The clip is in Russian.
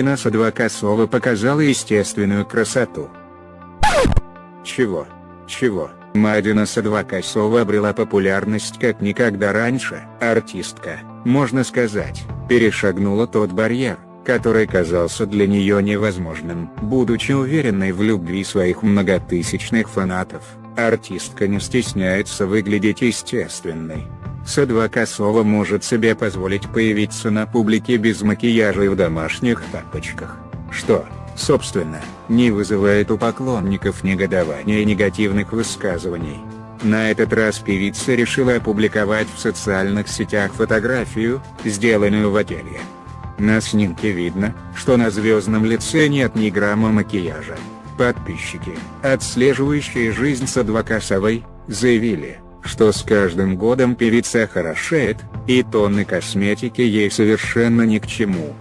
МАДИНА САДВАКАСОВА показала естественную красоту. Чего? МАДИНА САДВАКАСОВА обрела популярность как никогда раньше. Артистка, можно сказать, перешагнула тот барьер, который казался для нее невозможным. Будучи уверенной в любви своих многотысячных фанатов, артистка не стесняется выглядеть естественной. СадВАКАСОВА может себе позволить появиться на публике без макияжа и в домашних тапочках, что, собственно, не вызывает у поклонников негодования и негативных высказываний. На этот раз певица решила опубликовать в социальных сетях фотографию, сделанную в ателье. На снимке видно, что на звездном лице нет ни грамма макияжа. Подписчики, отслеживающие жизнь СадВАКАСОВой, заявили, что с каждым годом певица хорошеет, и тонны косметики ей совершенно ни к чему.